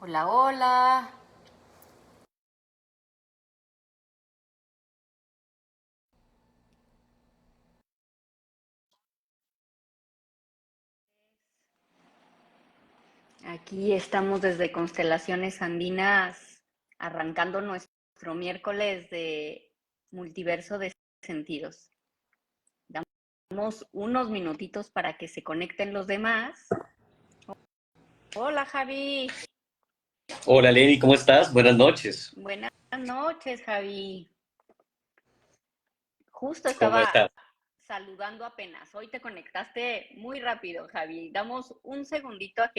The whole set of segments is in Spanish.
Hola, hola. Aquí estamos desde Constelaciones Andinas, arrancando nuestro miércoles de multiverso de sentidos. Damos unos minutitos para que se conecten los demás. Hola, Javi. Hola Lenny, ¿cómo estás? Buenas noches. Buenas noches, Javi. Justo ¿Cómo estaba estás? saludando apenas. Hoy te conectaste muy rápido, Javi. Damos un segundito a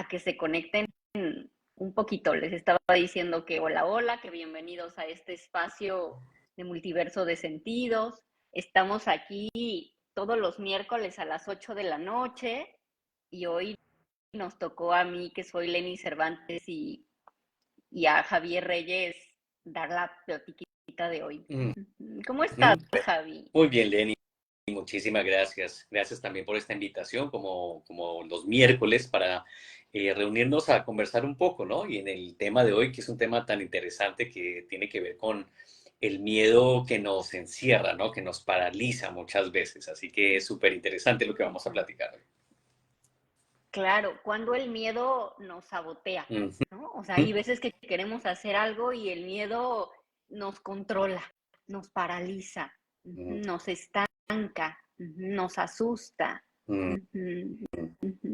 que se conecten un poquito. Les estaba diciendo que hola, hola, que bienvenidos a este espacio de multiverso de sentidos. Estamos aquí todos los miércoles a las 8 de la noche y hoy nos tocó a mí, que soy Lenny Cervantes, y a Javier Reyes dar la platiquita de hoy. Mm, ¿Cómo estás, mm. Javi? Muy bien, Lenny. Muchísimas gracias. Gracias también por esta invitación, como los miércoles, para reunirnos a conversar un poco, ¿no? Y en el tema de hoy, que es un tema tan interesante que tiene que ver con el miedo que nos encierra, ¿no? Que nos paraliza muchas veces. Así que es súper interesante lo que vamos a platicar hoy. Claro, cuando el miedo nos sabotea, Ujú, ¿no? O sea, hay veces que queremos hacer algo y el miedo nos controla, nos paraliza, ujú, nos estanca, nos asusta. ujú. Ujú,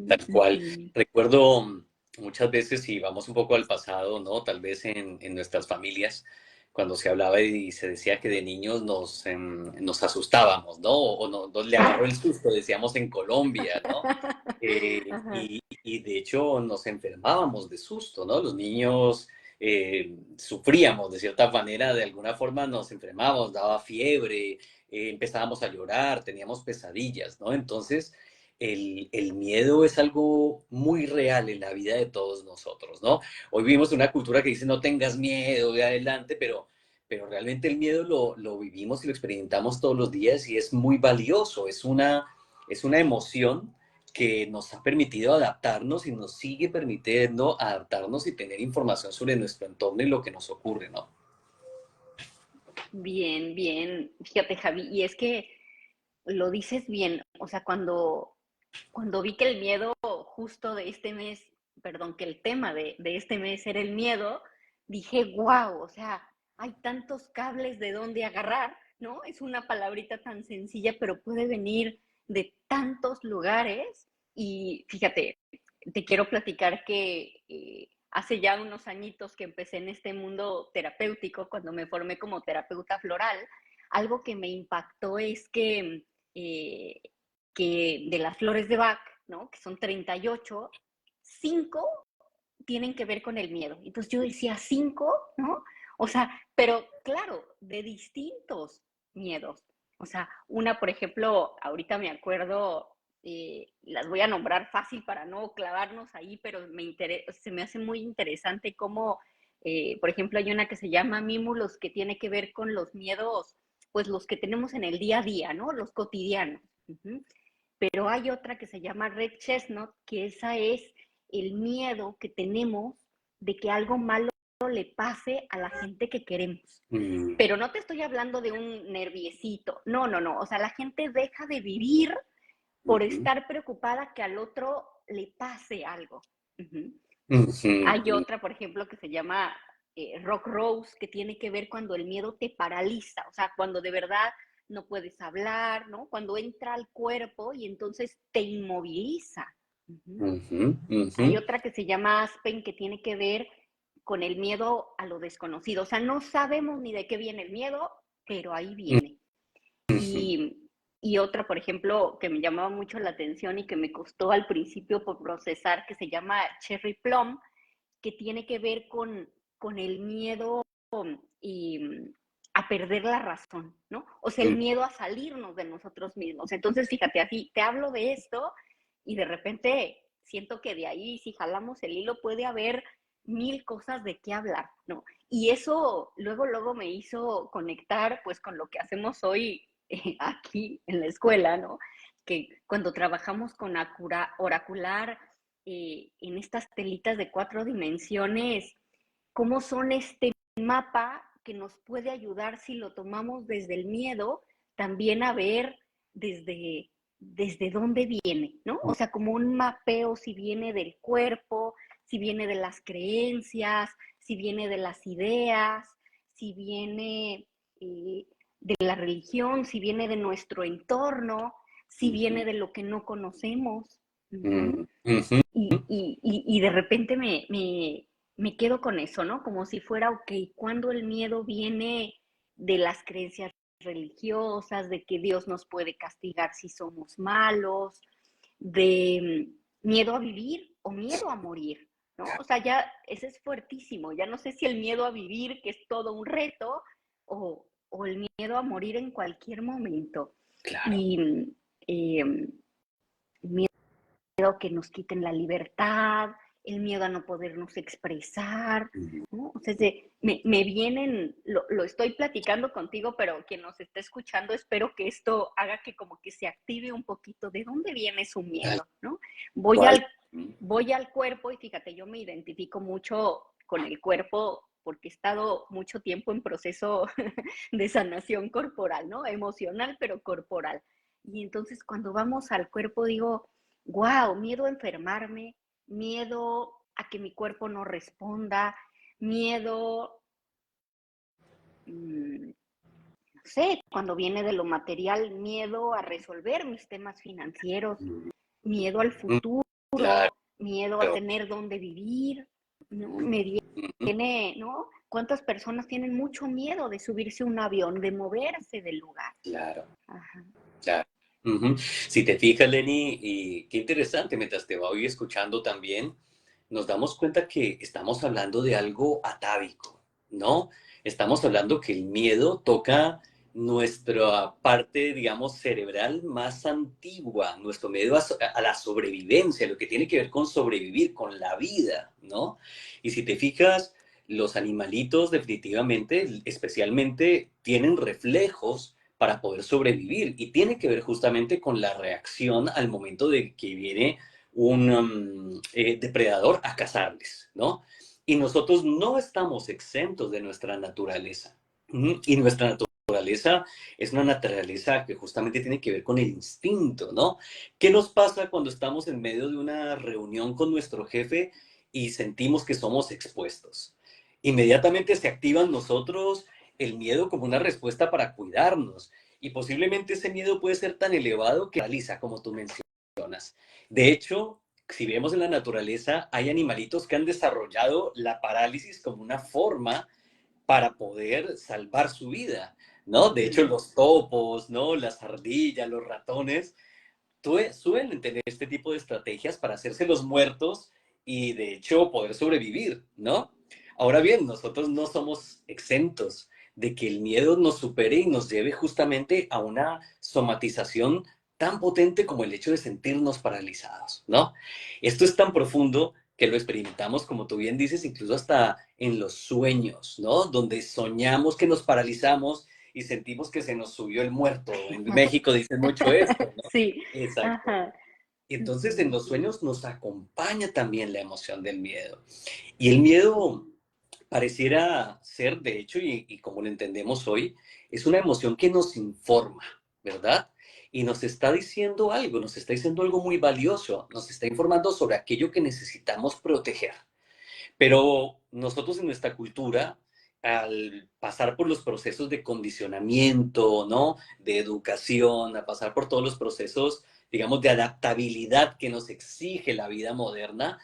Tal ujú, cual. ujú. Recuerdo muchas veces, si vamos un poco al pasado, ¿no? Tal vez en nuestras familias, cuando se hablaba y se decía que de niños nos asustábamos, ¿no? O nos le agarró el susto, decíamos en Colombia, ¿no? Ajá. Y de hecho nos enfermábamos de susto, ¿no? Los niños sufríamos de cierta manera, de alguna forma nos enfermábamos, daba fiebre, empezábamos a llorar, teníamos pesadillas, ¿no? Entonces, el miedo es algo muy real en la vida de todos nosotros, ¿no? Hoy vivimos una cultura que dice no tengas miedo, de adelante, pero realmente el miedo lo vivimos y lo experimentamos todos los días y es muy valioso, es una emoción que nos ha permitido adaptarnos y nos sigue permitiendo adaptarnos y tener información sobre nuestro entorno y lo que nos ocurre, ¿no? Bien, bien. Fíjate, Javi, y es que lo dices bien. O sea, cuando vi que el miedo justo de este mes, perdón, que el tema de este mes era el miedo, dije, wow, o sea, hay tantos cables de dónde agarrar, ¿no? Es una palabrita tan sencilla, pero puede venir de tantos lugares. Y fíjate, te quiero platicar que hace ya unos añitos que empecé en este mundo terapéutico, cuando me formé como terapeuta floral, algo que me impactó es eh, que de las flores de Bach, ¿no? Que son 38, 5 tienen que ver con el miedo. Entonces yo decía, 5, ¿no? O sea, pero claro, de distintos miedos. O sea, una, por ejemplo, ahorita me acuerdo, las voy a nombrar fácil para no clavarnos ahí, pero se me hace muy interesante cómo, por ejemplo, hay una que se llama Mímulos, que tiene que ver con los miedos, pues los que tenemos en el día a día, ¿no? Los cotidianos. Pero hay otra que se llama Red Chestnut, que esa es el miedo que tenemos de que algo malo le pase a la gente que queremos. Mm, Pero no te estoy hablando de un nerviecito, no, no, no, o sea, la gente deja de vivir por ujú, estar preocupada que al otro le pase algo. Uh-huh. Hay ujú, otra, por ejemplo, que se llama Rock Rose, que tiene que ver cuando el miedo te paraliza, o sea, cuando de verdad no puedes hablar, ¿no? Cuando entra al cuerpo y entonces te inmoviliza. Uh-huh. ujú, ujú, Hay otra que se llama Aspen, que tiene que ver con el miedo a lo desconocido. O sea, no sabemos ni de qué viene el miedo, pero ahí viene. ujú. Y otra, por ejemplo, que me llamaba mucho la atención y que me costó al principio por procesar, que se llama Cherry Plum, que tiene que ver con el miedo y, a perder la razón, ¿no? O sea, el miedo a salirnos de nosotros mismos. Entonces, fíjate, así te hablo de esto y de repente siento que de ahí, si jalamos el hilo, puede haber mil cosas de qué hablar, ¿no? Y eso luego, luego me hizo conectar pues con lo que hacemos hoy aquí en la escuela, ¿no? Que cuando trabajamos con oracular en estas telitas de 4 dimensiones, cómo son este mapa que nos puede ayudar si lo tomamos desde el miedo, también a ver desde dónde viene, ¿no? O sea, como un mapeo si viene del cuerpo, si viene de las creencias, si viene de las ideas, si viene de la religión, si viene de nuestro entorno, si viene de lo que no conocemos. Y de repente me quedo con eso, ¿no? Como si fuera, ok, cuando el miedo viene de las creencias religiosas, de que Dios nos puede castigar si somos malos, de miedo a vivir o miedo a morir, ¿no? O sea, ya ese es fuertísimo, ya no sé si el miedo a vivir, que es todo un reto, o el miedo a morir en cualquier momento. Claro. Y miedo a que nos quiten la libertad, el miedo a no podernos expresar, ¿no? O sea, me vienen, lo estoy platicando contigo, pero quien nos está escuchando, espero que esto haga que como que se active un poquito de dónde viene su Tal miedo, ¿no? Voy cual. al, voy al cuerpo y fíjate, yo me identifico mucho con el cuerpo porque he estado mucho tiempo en proceso de sanación corporal, ¿no? Emocional, pero corporal. Y entonces cuando vamos al cuerpo digo, wow, miedo a enfermarme, miedo a que mi cuerpo no responda, miedo, no sé, cuando viene de lo material, miedo a resolver mis temas financieros, miedo al futuro, Claro. miedo a tener dónde vivir, ¿no? Me viene, ¿no? ¿Cuántas personas tienen mucho miedo de subirse a un avión, de moverse del lugar? Claro. Ajá. Claro. Si te fijas, Lenny, y qué interesante, mientras te voy escuchando también, nos damos cuenta que estamos hablando de algo atávico, ¿no? Estamos hablando que el miedo toca nuestra parte, digamos, cerebral más antigua, nuestro miedo a la sobrevivencia, lo que tiene que ver con sobrevivir, con la vida, ¿no? Y si te fijas, los animalitos definitivamente, especialmente, tienen reflejos para poder sobrevivir y tiene que ver justamente con la reacción al momento de que viene un depredador a cazarles, ¿no? Y nosotros no estamos exentos de nuestra naturaleza. Y nuestra naturaleza es una naturaleza que justamente tiene que ver con el instinto, ¿no? ¿Qué nos pasa cuando estamos en medio de una reunión con nuestro jefe y sentimos que somos expuestos? Inmediatamente se activa en nosotros el miedo como una respuesta para cuidarnos. Y posiblemente ese miedo puede ser tan elevado que paraliza, como tú mencionas. De hecho, si vemos en la naturaleza, hay animalitos que han desarrollado la parálisis como una forma para poder salvar su vida, ¿no? De hecho, los topos, ¿no? Las ardillas, los ratones, suelen tener este tipo de estrategias para hacerse los muertos y, de hecho, poder sobrevivir, ¿no? Ahora bien, nosotros no somos exentos de que el miedo nos supere y nos lleve justamente a una somatización tan potente como el hecho de sentirnos paralizados, ¿no? Esto es tan profundo que lo experimentamos, como tú bien dices, incluso hasta en los sueños, ¿no? Donde soñamos que nos paralizamos y sentimos que se nos subió el muerto. En México dicen mucho esto, ¿no? Sí, Exacto. ajá. Entonces, en los sueños nos acompaña también la emoción del miedo. Y el miedo pareciera ser, de hecho, y como lo entendemos hoy, es una emoción que nos informa, ¿verdad? Y nos está diciendo algo, nos está diciendo algo muy valioso, nos está informando sobre aquello que necesitamos proteger. Pero nosotros en nuestra cultura, al pasar por los procesos de condicionamiento, ¿no? De educación, a pasar por todos los procesos, digamos, de adaptabilidad que nos exige la vida moderna,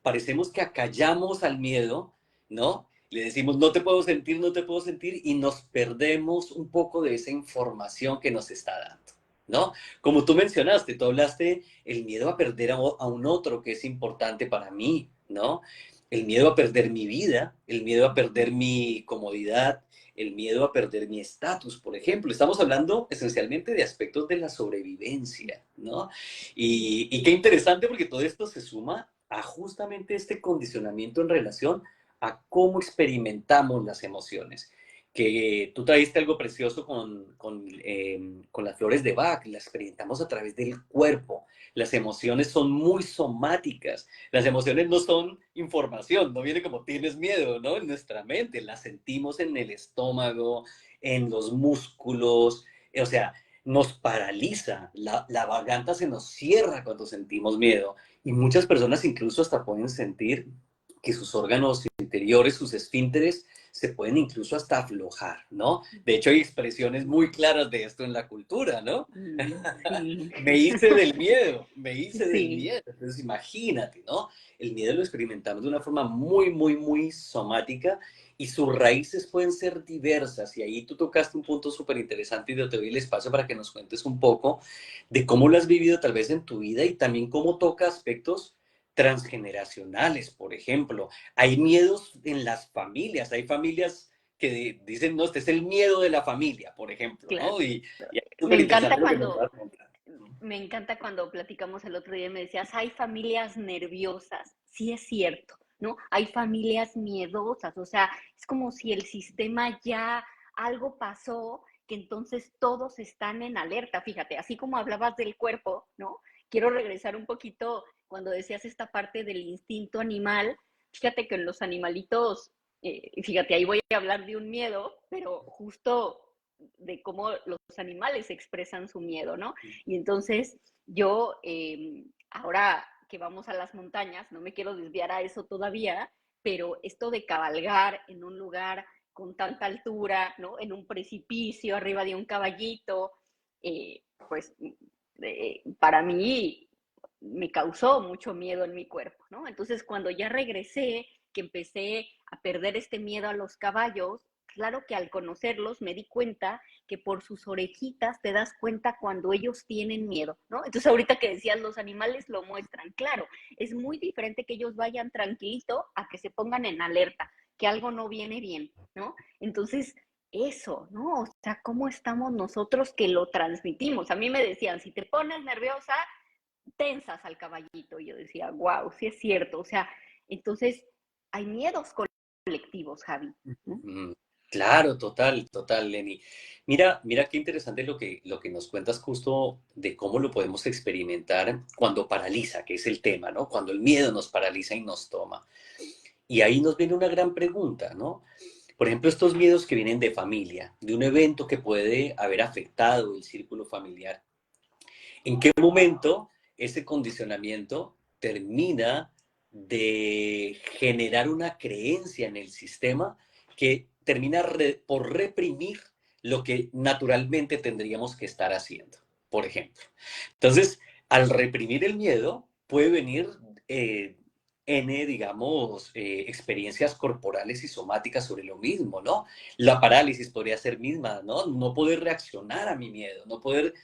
parecemos que acallamos al miedo, ¿no? Le decimos, no te puedo sentir, no te puedo sentir, y nos perdemos un poco de esa información que nos está dando, ¿no? Como tú mencionaste, tú hablaste el miedo a perder a un otro que es importante para mí, ¿no? El miedo a perder mi vida, el miedo a perder mi comodidad, el miedo a perder mi estatus, por ejemplo. Estamos hablando esencialmente de aspectos de la sobrevivencia, ¿no? Y qué interesante porque todo esto se suma a justamente este condicionamiento en relación a cómo experimentamos las emociones. que tú trajiste algo precioso con las flores de Bach, las experimentamos a través del cuerpo. Las emociones son muy somáticas. Las emociones no son información, no viene como tienes miedo, ¿no? En nuestra mente, las sentimos en el estómago, en los músculos, o sea, nos paraliza. La garganta se nos cierra cuando sentimos miedo. Y muchas personas incluso hasta pueden sentir que sus órganos interiores, sus esfínteres, se pueden incluso hasta aflojar, ¿no? De hecho, hay expresiones muy claras de esto en la cultura, ¿no? Sí, Me hice del miedo, me hice del sí. miedo. Entonces, imagínate, ¿no? El miedo lo experimentamos de una forma muy, muy, muy somática y sus raíces pueden ser diversas. Y ahí tú tocaste un punto súper interesante y te doy el espacio para que nos cuentes un poco de cómo lo has vivido tal vez en tu vida y también cómo toca aspectos transgeneracionales, por ejemplo. Hay miedos en las familias, hay familias que dicen, no, este es el miedo de la familia, por ejemplo, Claro. ¿no? Y es Me súper encanta interesante lo que nos cuando, vas a contar. me encanta cuando platicamos el otro día y me decías, hay familias nerviosas. Sí es cierto, ¿no? Hay familias miedosas, o sea, es como si el sistema ya algo pasó, que entonces todos están en alerta. Fíjate, así como hablabas del cuerpo, ¿no? Quiero regresar un poquito cuando decías esta parte del instinto animal. Fíjate que en los animalitos, fíjate, ahí voy a hablar de un miedo, pero justo de cómo los animales expresan su miedo, ¿no? Y entonces yo, ahora que vamos a las montañas, no me quiero desviar a eso todavía, pero esto de cabalgar en un lugar con tanta altura, ¿no? En un precipicio, arriba de un caballito, pues para mí me causó mucho miedo en mi cuerpo, ¿no? Entonces cuando ya regresé, que empecé a perder este miedo a los caballos, claro que al conocerlos me di cuenta que por sus orejitas te das cuenta cuando ellos tienen miedo, ¿no? Entonces ahorita que decías, los animales lo muestran, claro, es muy diferente que ellos vayan tranquilito a que se pongan en alerta, que algo no viene bien, ¿no? Entonces, eso, ¿no? O sea, ¿cómo estamos nosotros que lo transmitimos? A mí me decían, si te pones nerviosa, tensas al caballito. Y yo decía, wow, sí es cierto. O sea, entonces hay miedos colectivos, Javi, ¿no? Mm, claro, total, total, Lenny. Mira, mira qué interesante lo que nos cuentas justo de cómo lo podemos experimentar cuando paraliza, que es el tema, ¿no? Cuando el miedo nos paraliza y nos toma. Y ahí nos viene una gran pregunta, ¿no? Por ejemplo, estos miedos que vienen de familia, de un evento que puede haber afectado el círculo familiar. ¿En qué momento ese condicionamiento termina de generar una creencia en el sistema que termina por reprimir lo que naturalmente tendríamos que estar haciendo, por ejemplo? Entonces, al reprimir el miedo, puede venir eh, digamos, experiencias corporales y somáticas sobre lo mismo, ¿no? La parálisis podría ser misma, ¿no? No poder reaccionar a mi miedo, no poder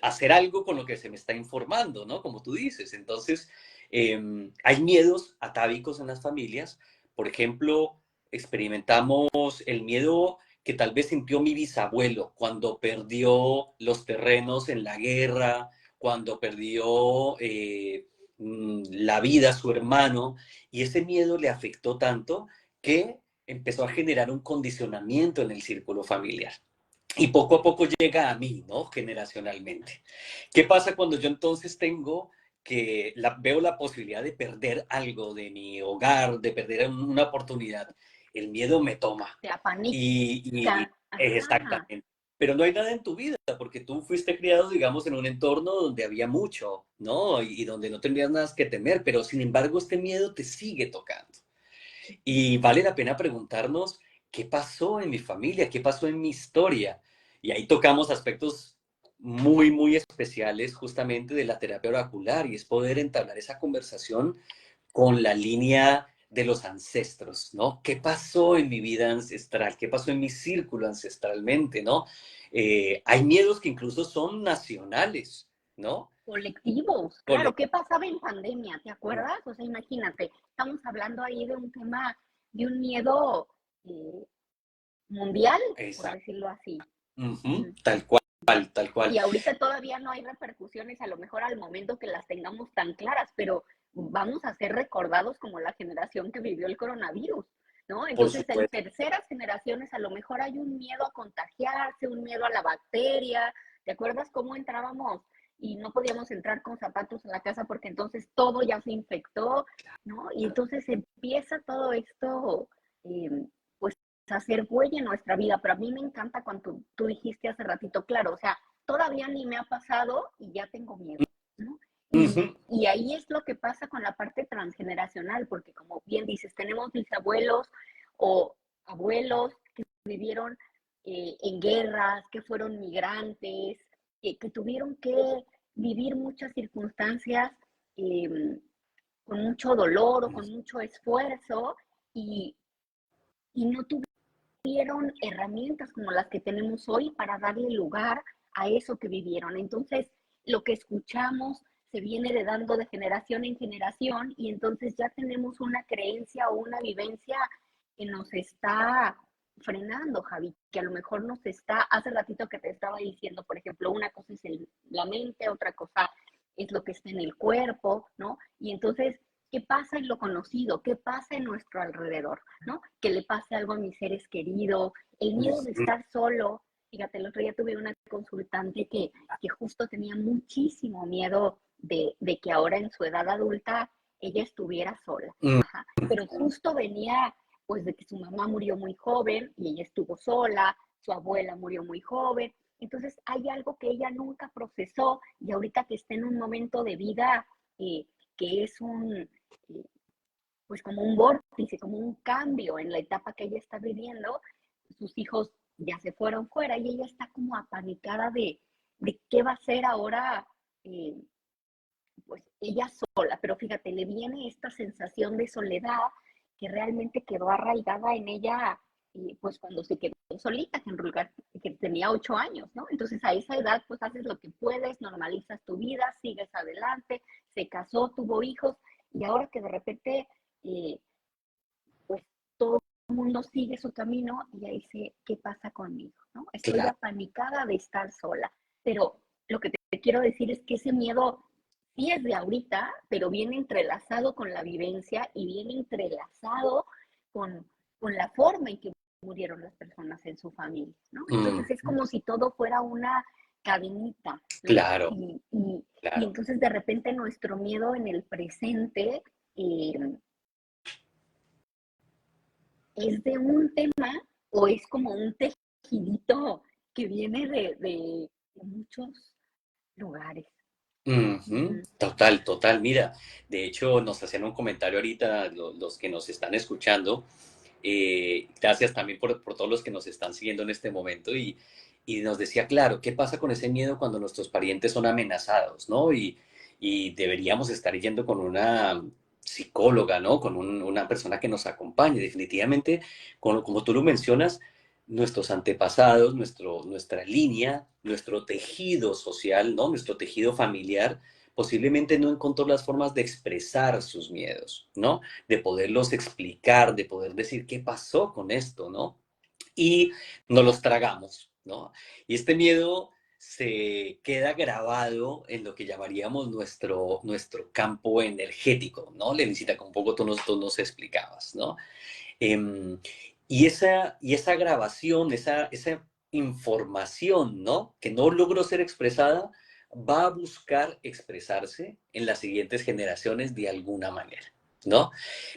hacer algo con lo que se me está informando, ¿no? Como tú dices. Entonces, hay miedos atávicos en las familias. Por ejemplo, experimentamos el miedo que tal vez sintió mi bisabuelo cuando perdió los terrenos en la guerra, cuando perdió la vida a su hermano, y ese miedo le afectó tanto que empezó a generar un condicionamiento en el círculo familiar. Y poco a poco llega a mí, ¿no? Generacionalmente. ¿Qué pasa cuando yo entonces veo la posibilidad de perder algo de mi hogar, de perder una oportunidad? El miedo me toma. Te apanica. Y Ajá. exactamente. Pero no hay nada en tu vida, porque tú fuiste criado, digamos, en un entorno donde había mucho, ¿no? Y donde no tendrías nada que temer, pero sin embargo este miedo te sigue tocando. Y vale la pena preguntarnos qué pasó en mi familia, qué pasó en mi historia. Y ahí tocamos aspectos muy, muy especiales justamente de la terapia oracular y es poder entablar esa conversación con la línea de los ancestros, ¿no? ¿Qué pasó en mi vida ancestral? ¿Qué pasó en mi círculo ancestralmente, ¿no? Hay miedos que incluso son nacionales, ¿no? Colectivos, claro, ¿qué Colectivos. pasaba en pandemia? ¿Te acuerdas? O sea, imagínate, estamos hablando ahí de un tema, de un miedo eh, mundial, por Exacto. decirlo así. Ujú, Ujú. tal cual, tal cual. Y ahorita todavía no hay repercusiones, a lo mejor al momento que las tengamos tan claras, pero vamos a ser recordados como la generación que vivió el coronavirus. ¿no? por Entonces, en supuesto. terceras generaciones a lo mejor hay un miedo a contagiarse, un miedo a la bacteria. ¿Te acuerdas cómo entrábamos y no podíamos entrar con zapatos a la casa porque entonces todo ya se infectó, ¿no? Y entonces empieza todo esto, pues, a hacer huella en nuestra vida. Pero a mí me encanta cuando tú dijiste hace ratito, claro, o sea, todavía ni me ha pasado y ya tengo miedo, ¿no? Ujú. Y ahí es lo que pasa con la parte transgeneracional, porque como bien dices, tenemos bisabuelos o abuelos que vivieron en guerras, que fueron migrantes, que tuvieron que vivir muchas circunstancias eh, con mucho dolor o con mucho esfuerzo y, y no tuvieron herramientas como las que tenemos hoy para darle lugar a eso que vivieron. Entonces, lo que escuchamos se viene heredando de generación en generación y entonces ya tenemos una creencia o una vivencia que nos está frenando, Javi, que a lo mejor nos está, hace ratito que te estaba diciendo, por ejemplo, una cosa es la mente, otra cosa es lo que está en el cuerpo, ¿no? Y entonces, ¿qué pasa en lo conocido? ¿Qué pasa en nuestro alrededor? ¿No? Que le pase algo a mis seres queridos, el miedo de estar solo. Fíjate, el otro día tuve una consultante que justo tenía muchísimo miedo de que ahora en su edad adulta ella estuviera sola. Mm, Ajá. Pero justo venía pues de que su mamá murió muy joven y ella estuvo sola, su abuela murió muy joven. Entonces hay algo que ella nunca procesó y ahorita que está en un momento de vida que es pues como un vórtice, como un cambio en la etapa que ella está viviendo, sus hijos ya se fueron fuera y ella está como apanicada de qué va a hacer ahora, eh, pues ella sola, pero fíjate, le viene esta sensación de soledad que realmente quedó arraigada en ella, pues cuando se quedó solita, que tenía 8 años, ¿no? Entonces a esa edad pues haces lo que puedes, normalizas tu vida, sigues adelante, se casó, tuvo hijos, y ahora que de repente eh, pues todo el mundo sigue su camino y ahí dice, ¿qué pasa conmigo? ¿No? Estoy claro. apanicada de estar sola. Pero lo que te quiero decir es que ese miedo sí es de ahorita, pero viene entrelazado con la vivencia y viene entrelazado con, con la forma en que murieron las personas en su familia, ¿no? Mm, Entonces es como si todo fuera una cadenita, ¿no? claro, Y claro. entonces de repente nuestro miedo en el presente es de un tema o es como un tejidito que viene de muchos lugares. Ujú. Ujú. Total, total. Mira, de hecho nos hacían un comentario ahorita los que nos están escuchando. Gracias también por todos los que nos están siguiendo en este momento y nos decía, claro, ¿qué pasa con ese miedo cuando nuestros parientes son amenazados, ¿no? Y deberíamos estar yendo con una psicóloga, ¿no? Con una persona que nos acompañe. Definitivamente, como tú lo mencionas, nuestros antepasados, nuestra línea, nuestro tejido social, ¿no? Nuestro tejido familiar, posiblemente no encontró las formas de expresar sus miedos, ¿no? De poderlos explicar, de poder decir qué pasó con esto, ¿no? Y nos los tragamos, ¿no? Y este miedo se queda grabado en lo que llamaríamos nuestro campo energético, ¿no? Lenicita, con un poco tú nos explicabas, ¿no? Em, y esa grabación, esa información, ¿no? Que no logró ser expresada, va a buscar expresarse en las siguientes generaciones de alguna manera, ¿no?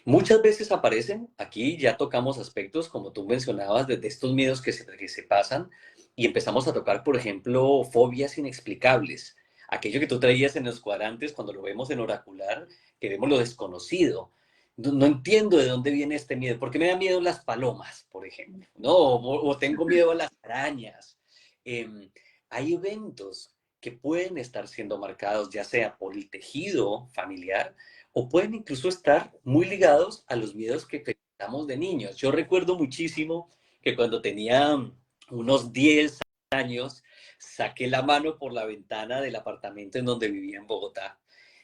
Muchas veces aparecen, aquí ya tocamos aspectos, como tú mencionabas, de estos miedos que se pasan, y empezamos a tocar, por ejemplo, fobias inexplicables. Aquello que tú traías en los cuadrantes cuando lo vemos en oracular, que vemos lo desconocido, no entiendo de dónde viene este miedo. ¿Por qué me da miedo las palomas, por ejemplo? ¿No? O tengo miedo a las arañas. Eh, Hay eventos que pueden estar siendo marcados ya sea por el tejido familiar o pueden incluso estar muy ligados a los miedos que experimentamos de niños. Yo recuerdo muchísimo que cuando tenía unos 10 años, saqué la mano por la ventana del apartamento en donde vivía en Bogotá.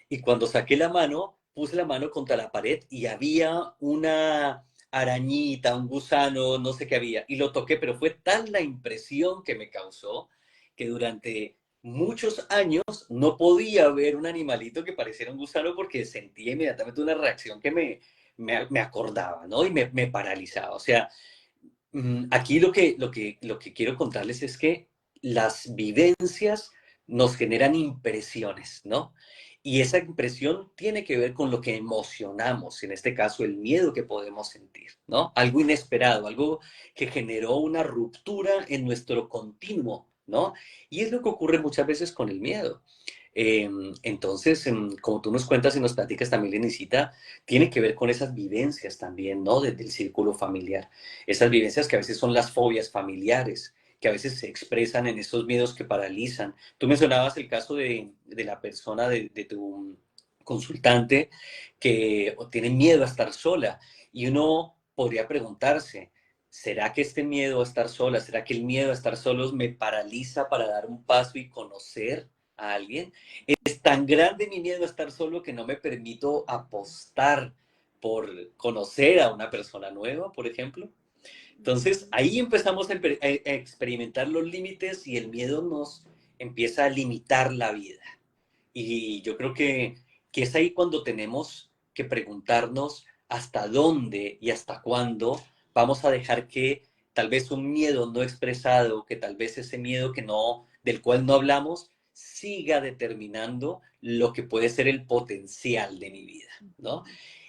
Y cuando saqué la mano, puse la mano contra la pared y había una arañita, un gusano, no sé qué había. Y lo toqué, pero fue tal la impresión que me causó que durante muchos años no podía ver un animalito que pareciera un gusano porque sentía inmediatamente una reacción que me acordaba, ¿no? Y me paralizaba. O sea, aquí lo que quiero contarles es que las vivencias nos generan impresiones, ¿no? Y esa impresión tiene que ver con lo que emocionamos, en este caso el miedo que podemos sentir, ¿no? Algo inesperado, algo que generó una ruptura en nuestro continuo, ¿no? Y es lo que ocurre muchas veces con el miedo. Entonces, como tú nos cuentas y nos platicas también, Lenisita, tiene que ver con esas vivencias también, ¿no? Desde el círculo familiar. Esas vivencias que a veces son las fobias familiares, que a veces se expresan en esos miedos que paralizan. Tú mencionabas el caso de la persona, de tu consultante, que tiene miedo a estar sola. Y uno podría preguntarse, ¿será que este miedo a estar sola, será que el miedo a estar solos me paraliza para dar un paso y conocer a alguien? Es tan grande mi miedo a estar solo que no me permito apostar por conocer a una persona nueva, por ejemplo. Entonces, ahí empezamos a experimentar los límites y el miedo nos empieza a limitar la vida. Y yo creo que es ahí cuando tenemos que preguntarnos hasta dónde y hasta cuándo vamos a dejar que tal vez un miedo no expresado, que tal vez ese miedo que no, del cual no hablamos, siga determinando lo que puede ser el potencial de mi vida, ¿no?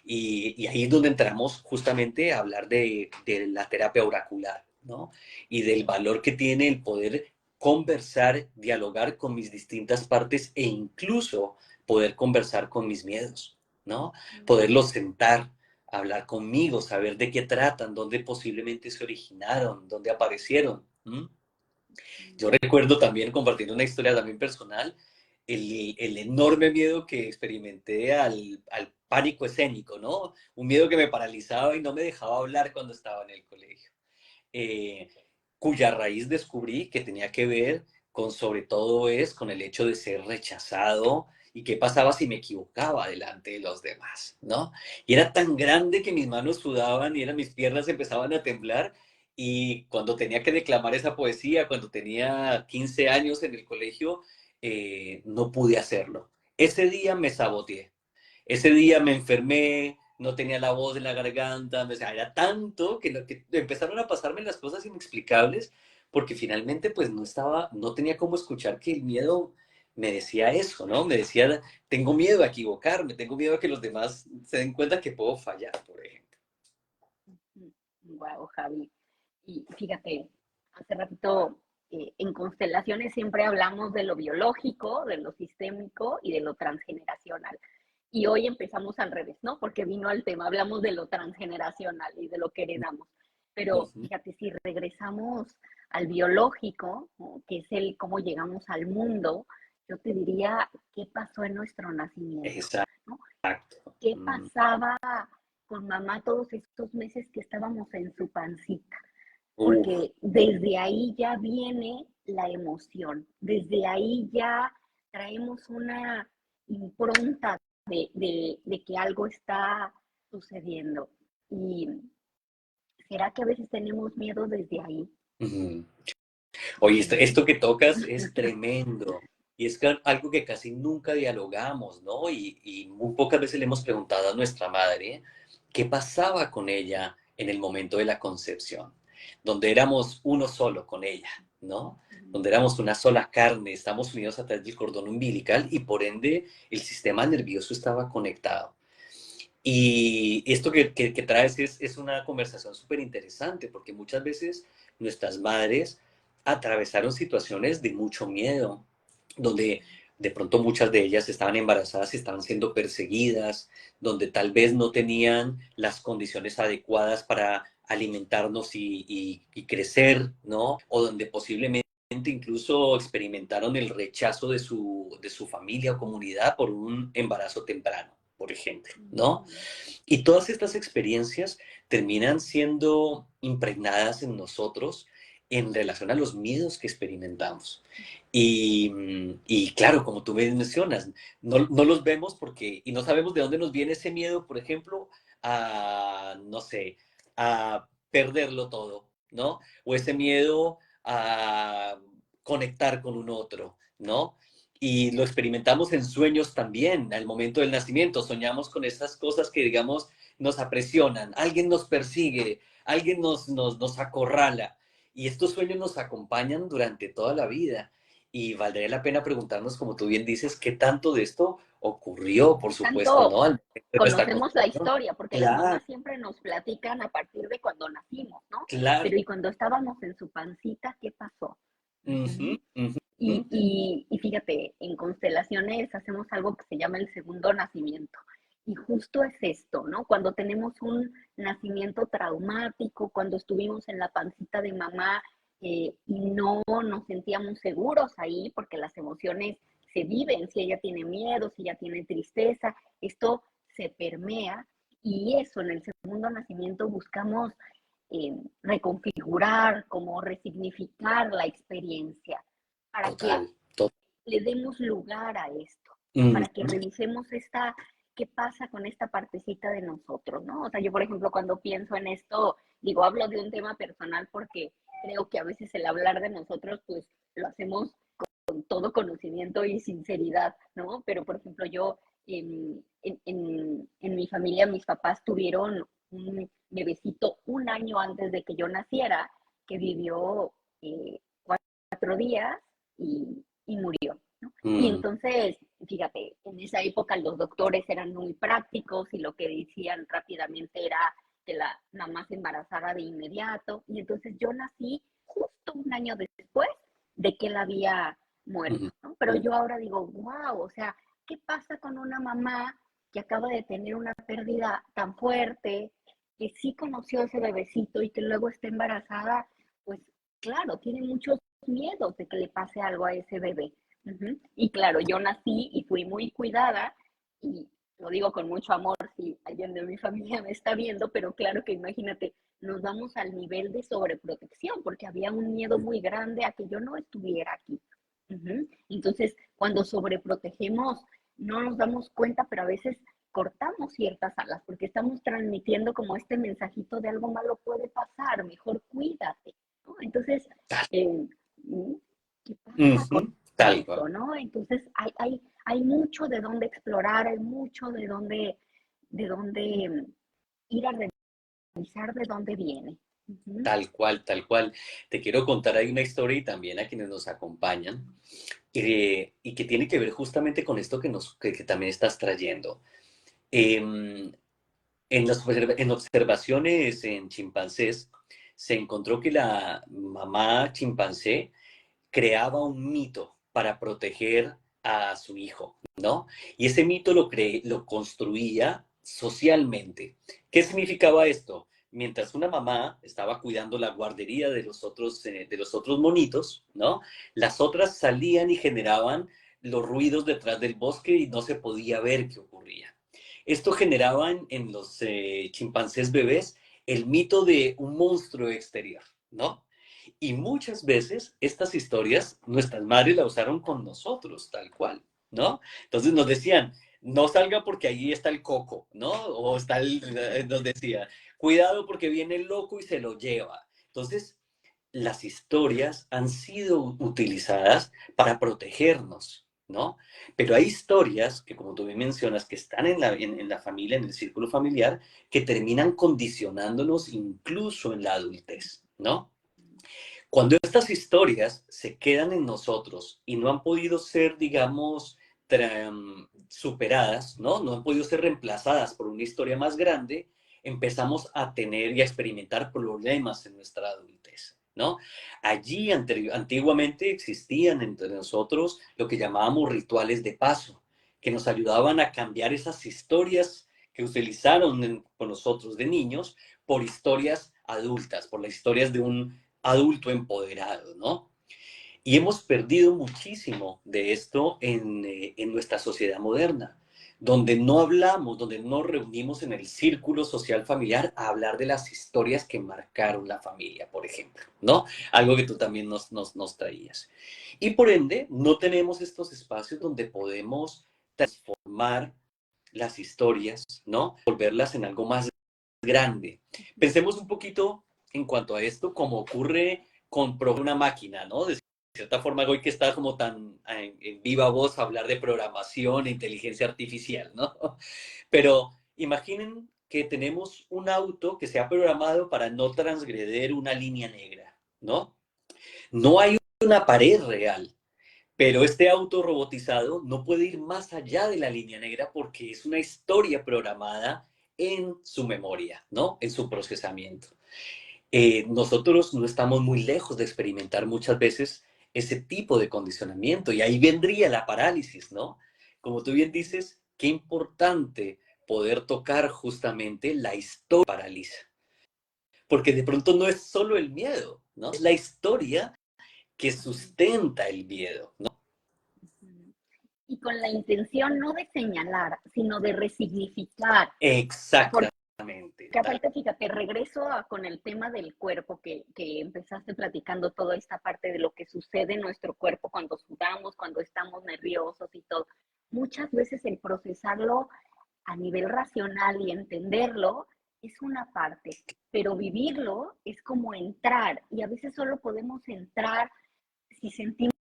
Y ahí es donde entramos justamente a hablar de la terapia oracular, ¿no? Y del valor que tiene el poder conversar, dialogar con mis distintas partes e incluso poder conversar con mis miedos, ¿no? Poderlos sentar, hablar conmigo, saber de qué tratan, dónde posiblemente se originaron, dónde aparecieron. Yo recuerdo también, compartiendo una historia también personal, el enorme miedo que experimenté al pánico escénico, ¿no? Un miedo que me paralizaba y no me dejaba hablar cuando estaba en el colegio. Eh, Cuya raíz descubrí que tenía que ver con, sobre todo, con el hecho de ser rechazado y qué pasaba si me equivocaba delante de los demás, ¿no? Y era tan grande que mis manos sudaban y mis piernas empezaban a temblar y cuando tenía que declamar esa poesía, cuando tenía 15 años en el colegio, no pude hacerlo. Ese día me saboteé. Ese día me enfermé, no tenía la voz en la garganta, o sea, era tanto que empezaron a pasarme las cosas inexplicables porque finalmente pues no tenía cómo escuchar que el miedo me decía eso, ¿no? Me decía, tengo miedo a equivocarme, tengo miedo a que los demás se den cuenta que puedo fallar, por ejemplo. Wow, Javi. Y fíjate, hace ratito en constelaciones siempre hablamos de lo biológico, de lo sistémico y de lo transgeneracional. Y hoy empezamos al revés, ¿no? Porque vino al tema, hablamos de lo transgeneracional y de lo que heredamos. Pero Ujú. fíjate, si regresamos al biológico, ¿no? Que es el cómo llegamos al mundo, yo te diría qué pasó en nuestro nacimiento, Exacto. ¿no? ¿Qué Mm. pasaba con mamá todos estos meses que estábamos en su pancita? Uf. Porque desde ahí ya viene la emoción, desde ahí ya traemos una impronta de que algo está sucediendo. ¿Y será que a veces tenemos miedo desde ahí? Ujú. Oye, esto que tocas es tremendo. Y es algo que casi nunca dialogamos, ¿no? Y muy pocas veces le hemos preguntado a nuestra madre qué pasaba con ella en el momento de la concepción, donde éramos uno solo con ella, ¿no? Donde éramos una sola carne, estamos unidos a través del cordón umbilical y por ende el sistema nervioso estaba conectado. Y esto que traes es una conversación súper interesante, porque muchas veces nuestras madres atravesaron situaciones de mucho miedo, donde de pronto muchas de ellas estaban embarazadas y estaban siendo perseguidas, donde tal vez no tenían las condiciones adecuadas para alimentarnos y crecer, ¿no? O donde posiblemente incluso experimentaron el rechazo de su familia o comunidad por un embarazo temprano, por ejemplo, ¿no? Y todas estas experiencias terminan siendo impregnadas en nosotros en relación a los miedos que experimentamos. Y claro, como tú me mencionas, no los vemos porque, y no sabemos de dónde nos viene ese miedo, por ejemplo, a, no sé, a perderlo todo, ¿no? O ese miedo a conectar con un otro, ¿no? Y lo experimentamos en sueños también, al momento del nacimiento. Soñamos con esas cosas que, digamos, nos apresionan. Alguien nos persigue, alguien nos acorrala. Y estos sueños nos acompañan durante toda la vida. Y valdría la pena preguntarnos, como tú bien dices, qué tanto de esto ocurrió, por supuesto, Tanto ¿no? Al momento de nuestra conocemos la concepción. historia, porque las Claro, mamás siempre nos platican a partir de cuando nacimos, ¿no? claro. Pero ¿y cuando estábamos en su pancita, qué pasó? Ujú, Ujú. ujú, ujú. Y fíjate, en constelaciones hacemos algo que se llama el segundo nacimiento. Y justo es esto, ¿no? Cuando tenemos un nacimiento traumático, cuando estuvimos en la pancita de mamá y no nos sentíamos seguros ahí, porque las emociones se viven, si ella tiene miedo, si ella tiene tristeza, esto se permea y eso en el segundo nacimiento buscamos reconfigurar, como resignificar la experiencia para que Total, total. le demos lugar a esto, para que revisemos qué pasa con esta partecita de nosotros, ¿no? O sea, yo, por ejemplo, cuando pienso en esto, digo, hablo de un tema personal porque creo que a veces el hablar de nosotros, pues lo hacemos con todo conocimiento y sinceridad, ¿no? Pero, por ejemplo, yo en mi familia, mis papás tuvieron un bebecito un año antes de que yo naciera, que vivió 4 días y murió, ¿no? Y Mm, entonces, fíjate, en esa época los doctores eran muy prácticos y lo que decían rápidamente era que la mamá se embarazara de inmediato. Y entonces yo nací justo un año después de que él había muerto, mm, ¿no? Pero yo ahora digo, wow, o sea, ¿qué pasa con una mamá que acaba de tener una pérdida tan fuerte, que sí conoció a ese bebecito y que luego está embarazada? Pues claro, tiene muchos miedos de que le pase algo a ese bebé. Uh-huh. Y claro, yo nací y fui muy cuidada y lo digo con mucho amor si alguien de mi familia me está viendo, pero claro que imagínate, nos vamos al nivel de sobreprotección porque había un miedo muy grande a que yo no estuviera aquí. Uh-huh. Entonces, cuando sobreprotegemos, no nos damos cuenta, pero a veces cortamos ciertas alas porque estamos transmitiendo como este mensajito de algo malo puede pasar, mejor cuídate, ¿no? Entonces, tal, eh, ¿qué pasa con ujú, tal cual. eso, no? Entonces, hay mucho de dónde explorar, hay mucho de dónde ir a revisar de dónde viene. Uh-huh. Tal cual, tal cual. Te quiero contar ahí una historia y también a quienes nos acompañan, y que tiene que ver justamente con esto que también estás trayendo. Em, en observaciones en chimpancés se encontró que la mamá chimpancé creaba un mito para proteger a su hijo, ¿no? Y ese mito lo construía socialmente. ¿Qué significaba esto? Mientras una mamá estaba cuidando la guardería de los otros monitos, ¿no? Las otras salían y generaban los ruidos detrás del bosque y no se podía ver qué ocurría. Esto generaba en los chimpancés bebés el mito de un monstruo exterior, ¿no? Y muchas veces estas historias nuestras madres la usaron con nosotros, tal cual, ¿no? Entonces nos decían, no salga porque allí está el coco, ¿no? O está nos decía, cuidado porque viene el loco y se lo lleva. Entonces, las historias han sido utilizadas para protegernos, ¿no? Pero hay historias que, como tú bien mencionas, que están en la familia, en el círculo familiar, que terminan condicionándonos incluso en la adultez, ¿no? Cuando estas historias se quedan en nosotros y no han podido ser, digamos, superadas, ¿no? No han podido ser reemplazadas por una historia más grande, empezamos a tener y a experimentar problemas en nuestra adultez, ¿no? Allí antiguamente existían entre nosotros lo que llamábamos rituales de paso, que nos ayudaban a cambiar esas historias que utilizaron con nosotros de niños por historias adultas, por las historias de un adulto empoderado, ¿no? Y hemos perdido muchísimo de esto en nuestra sociedad moderna, donde no hablamos, donde no reunimos en el círculo social familiar a hablar de las historias que marcaron la familia, por ejemplo, ¿no? Algo que tú también nos traías. Y por ende, no tenemos estos espacios donde podemos transformar las historias, ¿no? Volverlas en algo más grande. Pensemos un poquito en cuanto a esto, como ocurre con una máquina, ¿no? cierta forma, hoy que está como tan en viva voz hablar de programación e inteligencia artificial, ¿no? Pero imaginen que tenemos un auto que se ha programado para no transgreder una línea negra, ¿no? No hay una pared real, pero este auto robotizado no puede ir más allá de la línea negra porque es una historia programada en su memoria, ¿no? En su procesamiento. Nosotros no estamos muy lejos de experimentar muchas veces ese tipo de condicionamiento y ahí vendría la parálisis, ¿no? Como tú bien dices, qué importante poder tocar justamente la historia que paraliza, porque de pronto no es solo el miedo, ¿no? Es la historia que sustenta el miedo, ¿no? Y con la intención no de señalar, sino de resignificar. Exactamente. Que aparte, fíjate, regreso con el tema del cuerpo, que empezaste platicando toda esta parte de lo que sucede en nuestro cuerpo cuando sudamos, cuando estamos nerviosos y todo. Muchas veces el procesarlo a nivel racional y entenderlo es una parte, pero vivirlo es como entrar y a veces solo podemos entrar si sentimos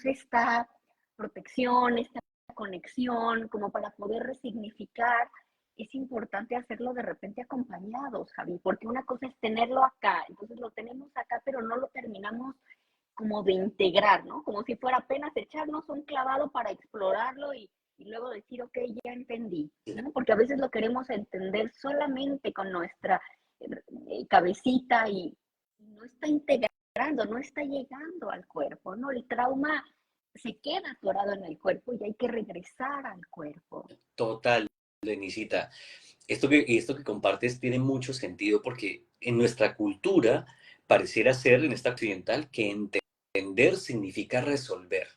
esta protección, esta conexión, como para poder resignificar. Es importante hacerlo de repente acompañados, Javi, porque una cosa es tenerlo acá, entonces lo tenemos acá, pero no lo terminamos como de integrar, ¿no? Como si fuera apenas echarnos un clavado para explorarlo y luego decir, ok, ya entendí, ¿no? Porque a veces lo queremos entender solamente con nuestra cabecita y no está integrando, no está llegando al cuerpo, ¿no? El trauma se queda atorado en el cuerpo y hay que regresar al cuerpo. Total, Denisita. Esto que compartes tiene mucho sentido porque en nuestra cultura pareciera ser, en esta occidental, que entender significa resolver.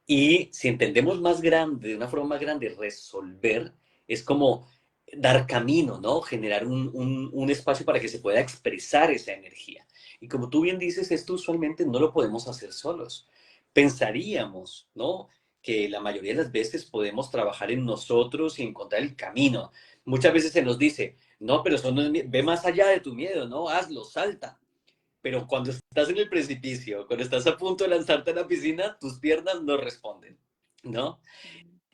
Y si entendemos más grande, de una forma más grande, resolver es como dar camino, ¿no? Generar un espacio para que se pueda expresar esa energía. Y como tú bien dices, esto usualmente no lo podemos hacer solos. Pensaríamos, ¿no? Que la mayoría de las veces podemos trabajar en nosotros y encontrar el camino. Muchas veces se nos dice, no, pero eso no es, ve más allá de tu miedo, ¿no? Hazlo, salta. Pero cuando estás en el precipicio, cuando estás a punto de lanzarte a la piscina, tus piernas no responden, ¿no?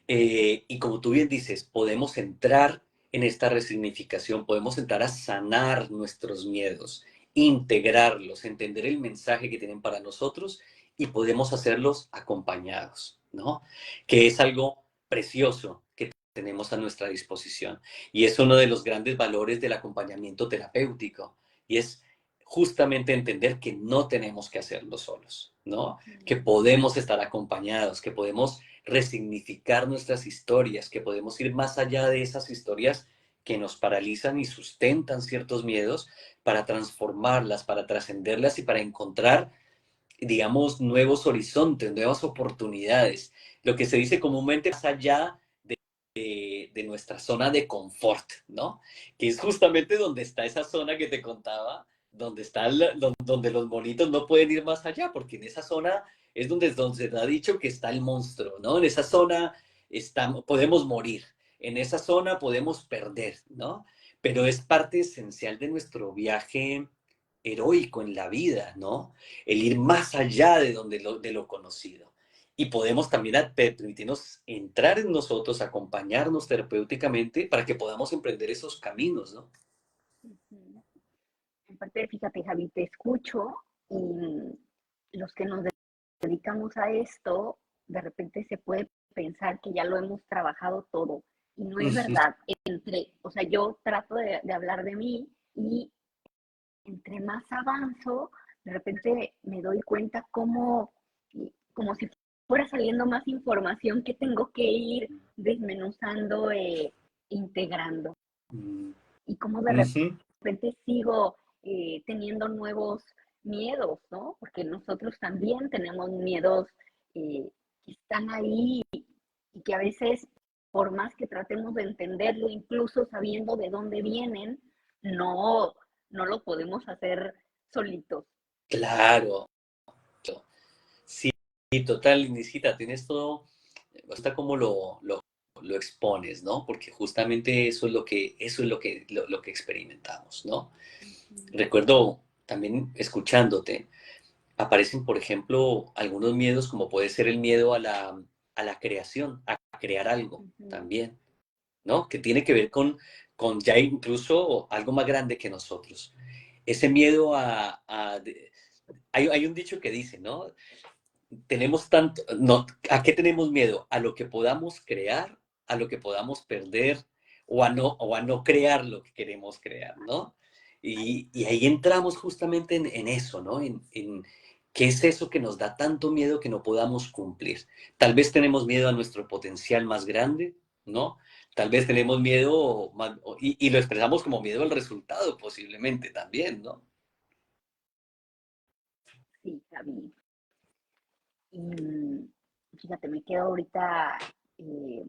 Y como tú bien dices, podemos entrar en esta resignificación, podemos entrar a sanar nuestros miedos, integrarlos, entender el mensaje que tienen para nosotros y podemos hacerlos acompañados, ¿no? Que es algo precioso que tenemos a nuestra disposición. Y es uno de los grandes valores del acompañamiento terapéutico. Y es justamente entender que no tenemos que hacerlo solos, ¿no? Que podemos estar acompañados, que podemos resignificar nuestras historias, que podemos ir más allá de esas historias que nos paralizan y sustentan ciertos miedos para transformarlas, para trascenderlas y para encontrar, digamos, nuevos horizontes, nuevas oportunidades. Lo que se dice comúnmente más allá de nuestra zona de confort, ¿no? Que es justamente donde está esa zona que te contaba, donde, donde los monitos no pueden ir más allá, porque en esa zona es donde se ha dicho que está el monstruo, ¿no? En esa zona podemos morir, en esa zona podemos perder, ¿no? Pero es parte esencial de nuestro viaje heroico en la vida, ¿no? El ir más allá de lo conocido. Y podemos también permitirnos entrar en nosotros, acompañarnos terapéuticamente para que podamos emprender esos caminos, ¿no? En parte, fíjate, Javi, te escucho y los que nos dedicamos a esto, de repente se puede pensar que ya lo hemos trabajado todo. Y no es verdad. O sea, yo trato de hablar de mí y entre más avanzo, de repente me doy cuenta como si fuera saliendo más información que tengo que ir desmenuzando e integrando. Y como de repente sigo teniendo nuevos miedos, ¿no? Porque nosotros también tenemos miedos que están ahí y que a veces, por más que tratemos de entenderlo, incluso sabiendo de dónde vienen, no, no lo podemos hacer solitos. Claro, sí, total, Indicita, tienes todo, está como lo expones, ¿no? Porque justamente eso es lo que experimentamos, ¿no? Uh -huh. Recuerdo también escuchándote, aparecen, por ejemplo, algunos miedos como puede ser el miedo a la creación, a crear algo Ujú. también, ¿no? Que tiene que ver con ya incluso algo más grande que nosotros. Ese miedo hay un dicho que dice, ¿no? Tenemos tanto, no, ¿a qué tenemos miedo? A lo que podamos crear, a lo que podamos perder, o a no crear lo que queremos crear, ¿no? Y ahí entramos justamente en eso, ¿no? En qué es eso que nos da tanto miedo que no podamos cumplir. Tal vez tenemos miedo a nuestro potencial más grande, ¿no? Tal vez tenemos miedo, y lo expresamos como miedo al resultado, posiblemente también, ¿no? Sí, Javi. Y fíjate, me quedo ahorita eh,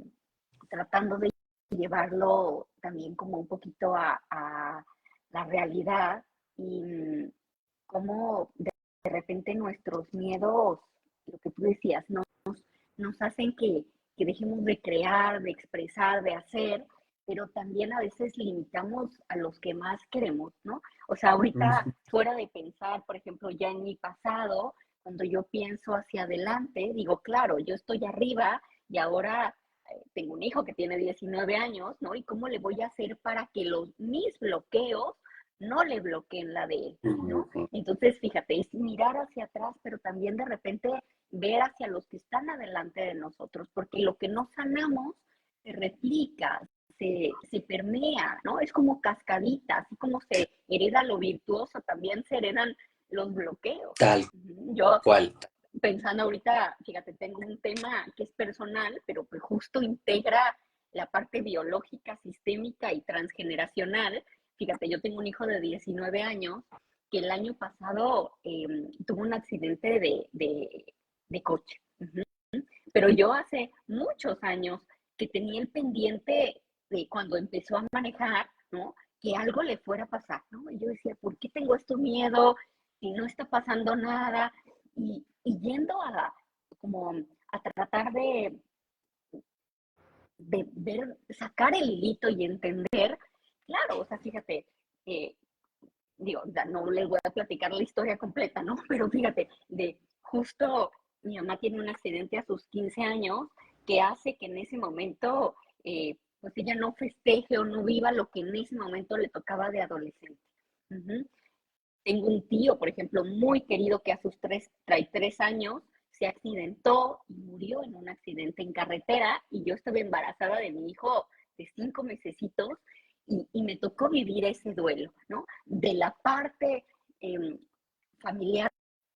tratando de llevarlo también como un poquito a la realidad y cómo de repente nuestros miedos, lo que tú decías, nos hacen que dejemos de crear, de expresar, de hacer, pero también a veces limitamos a los que más queremos, ¿no? O sea, ahorita Ujú. fuera de pensar, por ejemplo, ya en mi pasado, cuando yo pienso hacia adelante, digo, claro, yo estoy arriba y ahora tengo un hijo que tiene 19 años, ¿no? ¿Y cómo le voy a hacer para que mis bloqueos no le bloqueen la de él, ¿no? Ujú. Entonces, fíjate, es mirar hacia atrás, pero también de repente ver hacia los que están adelante de nosotros, porque lo que no sanamos se replica, se permea, ¿no? Es como cascadita, así como se hereda lo virtuoso, también se heredan los bloqueos. Tal Yo cual. pensando ahorita, fíjate, tengo un tema que es personal, pero que justo integra la parte biológica, sistémica y transgeneracional. Fíjate, yo tengo un hijo de 19 años que el año pasado tuvo un accidente de coche. Uh-huh. Pero yo hace muchos años que tenía el pendiente de cuando empezó a manejar, ¿no? Que algo le fuera a pasar, ¿no? Y yo decía, ¿por qué tengo esto miedo? Si no está pasando nada. Y yendo como a tratar de ver, sacar el hilito y entender, claro, o sea, fíjate, eh, digo, no les voy a platicar la historia completa, ¿no? Pero fíjate, de justo mi mamá tiene un accidente a sus 15 años que hace que en ese momento, pues ella no festeje o no viva lo que en ese momento le tocaba de adolescente. Uh-huh. Tengo un tío, por ejemplo, muy querido que a sus 3 años se accidentó y murió en un accidente en carretera y yo estaba embarazada de mi hijo de 5 mesecitos y me tocó vivir ese duelo, ¿no? De la parte eh, familiar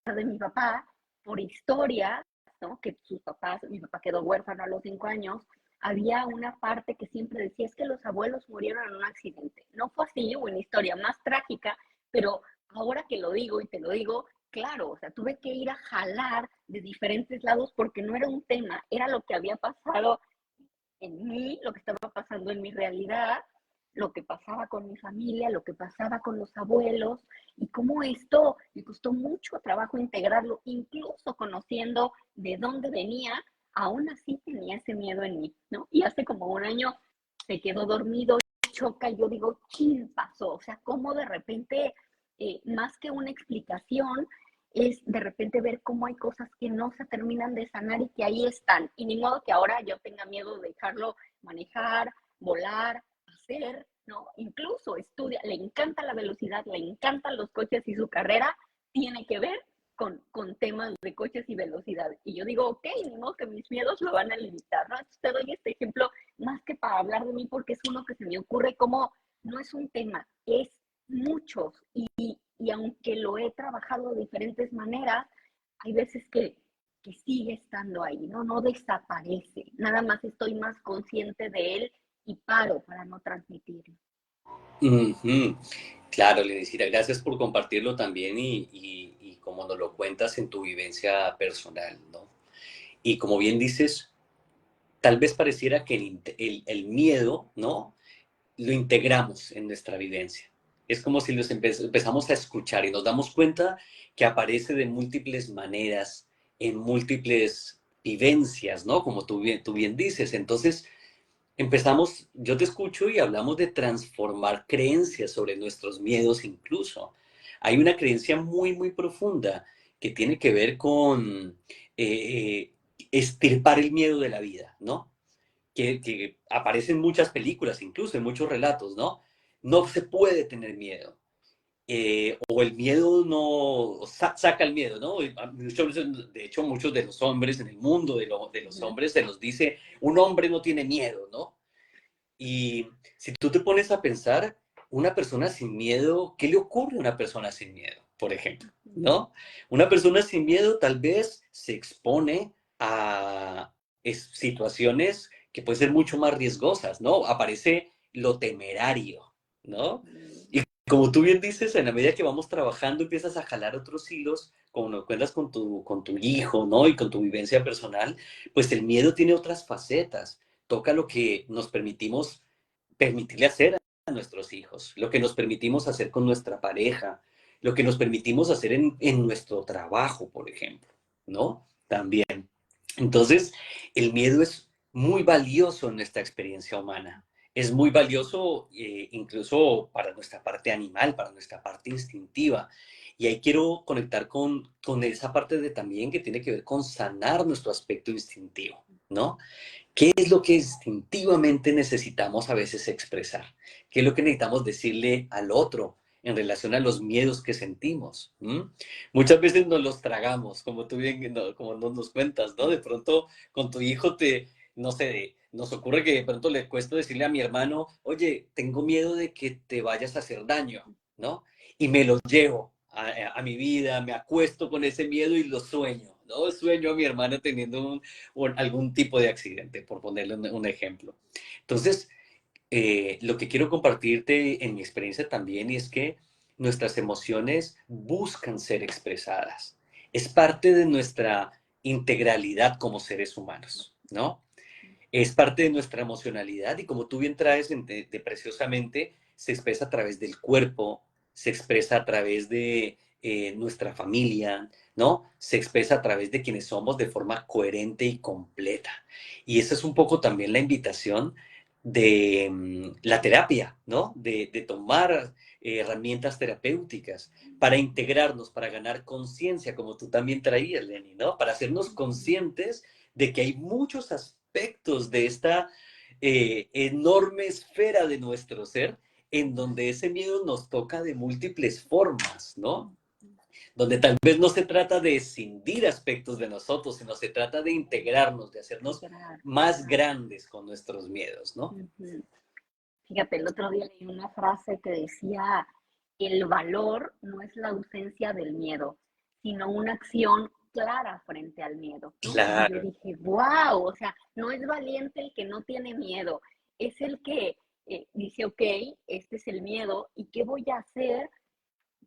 de mi papá, por historia, ¿no? Que sus papás, mi papá quedó huérfano a los 5 años, había una parte que siempre decía, es que los abuelos murieron en un accidente. No fue así, hubo una historia más trágica, pero ahora que lo digo y te lo digo, claro, o sea, tuve que ir a jalar de diferentes lados porque no era un tema, era lo que había pasado en mí, lo que estaba pasando en mi realidad, lo que pasaba con mi familia, lo que pasaba con los abuelos, y cómo esto me costó mucho trabajo integrarlo, incluso conociendo de dónde venía, aún así tenía ese miedo en mí, ¿no? Y hace como un año se quedó dormido, choca, y yo digo, ¿qué pasó? O sea, cómo de repente, más que una explicación, es de repente ver cómo hay cosas que no se terminan de sanar y que ahí están. Y ni modo que ahora yo tenga miedo de dejarlo manejar, volar, hacer, ¿no? Incluso estudia, le encanta la velocidad, le encantan los coches y su carrera tiene que ver con temas de coches y velocidad. Y yo digo, ok, ni modo que mis miedos lo van a limitar, ¿no? Entonces te doy este ejemplo más que para hablar de mí porque es uno que se me ocurre como no es un tema, es muchos y aunque lo he trabajado de diferentes maneras, hay veces que sigue estando ahí, ¿no? No desaparece, nada más estoy más consciente de él y paro para no transmitirlo. Ujú. Claro, Lenicira, gracias por compartirlo también y como nos lo cuentas en tu vivencia personal, ¿no? Y como bien dices, tal vez pareciera que el miedo, ¿no? Lo integramos en nuestra vivencia. Es como si empezamos a escuchar y nos damos cuenta que aparece de múltiples maneras, en múltiples vivencias, ¿no? Como tú bien dices. Entonces, empezamos, yo te escucho y hablamos de transformar creencias sobre nuestros miedos incluso. Hay una creencia muy, muy profunda que tiene que ver con extirpar el miedo de la vida, ¿no? Que aparece en muchas películas, incluso en muchos relatos, ¿no? No se puede tener miedo. O el miedo no saca el miedo, ¿no? De hecho, muchos de los hombres en el mundo de los hombres se los dice, un hombre no tiene miedo, ¿no? Y si tú te pones a pensar, una persona sin miedo, ¿qué le ocurre a una persona sin miedo, por ejemplo? ¿No? Una persona sin miedo tal vez se expone a situaciones que pueden ser mucho más riesgosas, ¿no? Aparece lo temerario, ¿no? Y como tú bien dices, en la medida que vamos trabajando, empiezas a jalar otros hilos, como lo cuentas con tu hijo, ¿no? Y con tu vivencia personal, pues el miedo tiene otras facetas, toca lo que nos permitirle hacer a nuestros hijos, lo que nos permitimos hacer con nuestra pareja, lo que nos permitimos hacer en nuestro trabajo, por ejemplo, ¿no? También. Entonces, el miedo es muy valioso en nuestra experiencia humana. Es muy valioso incluso para nuestra parte animal, para nuestra parte instintiva. Y ahí quiero conectar con esa parte de también que tiene que ver con sanar nuestro aspecto instintivo, ¿no? ¿Qué es lo que instintivamente necesitamos a veces expresar? ¿Qué es lo que necesitamos decirle al otro en relación a los miedos que sentimos? Muchas veces nos los tragamos, como tú bien, como nos cuentas, ¿no? De pronto con tu hijo no sé, nos ocurre que de pronto le cuesta decirle a mi hermano, oye, tengo miedo de que te vayas a hacer daño, ¿no? Y me lo llevo a mi vida, me acuesto con ese miedo y lo sueño, ¿no? Sueño a mi hermana teniendo o algún tipo de accidente, por ponerle un ejemplo. Entonces, lo que quiero compartirte en mi experiencia también es que nuestras emociones buscan ser expresadas. Es parte de nuestra integralidad como seres humanos, ¿no? Es parte de nuestra emocionalidad y como tú bien traes de preciosamente, se expresa a través del cuerpo, se expresa a través de nuestra familia, ¿no? Se expresa a través de quienes somos de forma coherente y completa. Y esa es un poco también la invitación de la terapia, ¿no? De tomar herramientas terapéuticas para integrarnos, para ganar conciencia, como tú también traías, Lenny, ¿no? Para hacernos conscientes de que hay muchos aspectos de esta enorme esfera de nuestro ser en donde ese miedo nos toca de múltiples formas, ¿no? Donde tal vez no se trata de escindir aspectos de nosotros, sino se trata de integrarnos, de hacernos más grandes con nuestros miedos, ¿no? Fíjate, el otro día leí una frase que decía, el valor no es la ausencia del miedo, sino una acción clara frente al miedo, ¿no? Y yo Claro. dije, wow, o sea, no es valiente el que no tiene miedo, es el que dice, ok, este es el miedo, ¿y qué voy a hacer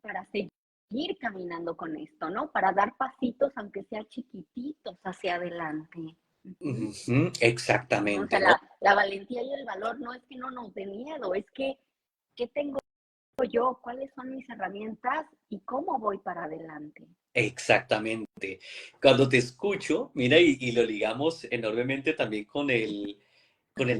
para seguir caminando con esto, ¿no? Para dar pasitos, aunque sea chiquititos, hacia adelante. ¿No? O sea, Exactamente, ¿no? la valentía y el valor no es que no nos dé miedo, es que, ¿qué tengo yo? ¿Cuáles son mis herramientas? ¿Y cómo voy para adelante? Exactamente. Cuando te escucho, mira, y lo ligamos enormemente también con el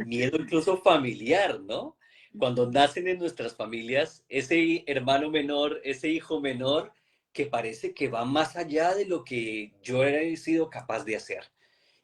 miedo incluso familiar, ¿no? Cuando nacen en nuestras familias ese hermano menor, ese hijo menor, que parece que va más allá de lo que yo he sido capaz de hacer.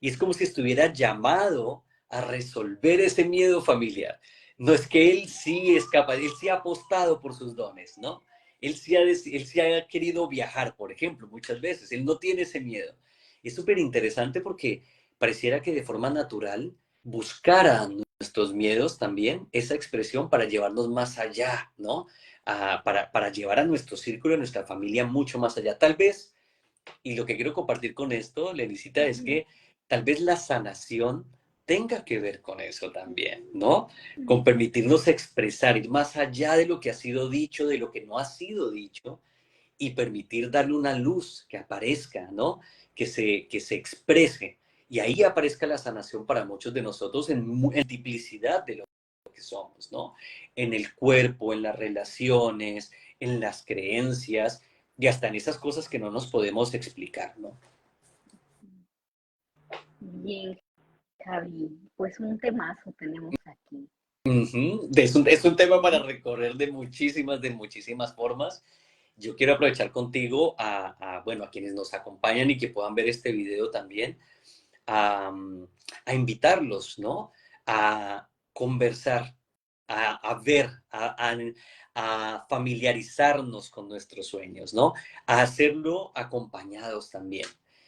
Y es como si estuviera llamado a resolver ese miedo familiar. No es que él sí es capaz, él sí ha apostado por sus dones, ¿no? Él sí ha querido viajar, por ejemplo, muchas veces. Él no tiene ese miedo. Y es súper interesante porque pareciera que de forma natural buscara nuestros miedos también esa expresión para llevarnos más allá, ¿no? Para llevar a nuestro círculo, a nuestra familia mucho más allá. Tal vez, y lo que quiero compartir con esto, Lenicita, es que tal vez la sanación tenga que ver con eso también, ¿no? Con permitirnos expresar, ir más allá de lo que ha sido dicho, de lo que no ha sido dicho, y permitir darle una luz que aparezca, ¿no? Que se exprese. Y ahí aparezca la sanación para muchos de nosotros en multiplicidad de lo que somos, ¿no? En el cuerpo, en las relaciones, en las creencias y hasta en esas cosas que no nos podemos explicar, ¿no? Bien, Javi, pues un temazo tenemos aquí. Es un tema para recorrer de muchísimas formas. yo quiero aprovechar contigo bueno, a quienes nos acompañan y que puedan ver este video también, a, a invitarlos, ¿no? A conversar, a ver, a familiarizarnos con nuestros sueños, ¿no? A hacerlo acompañados también.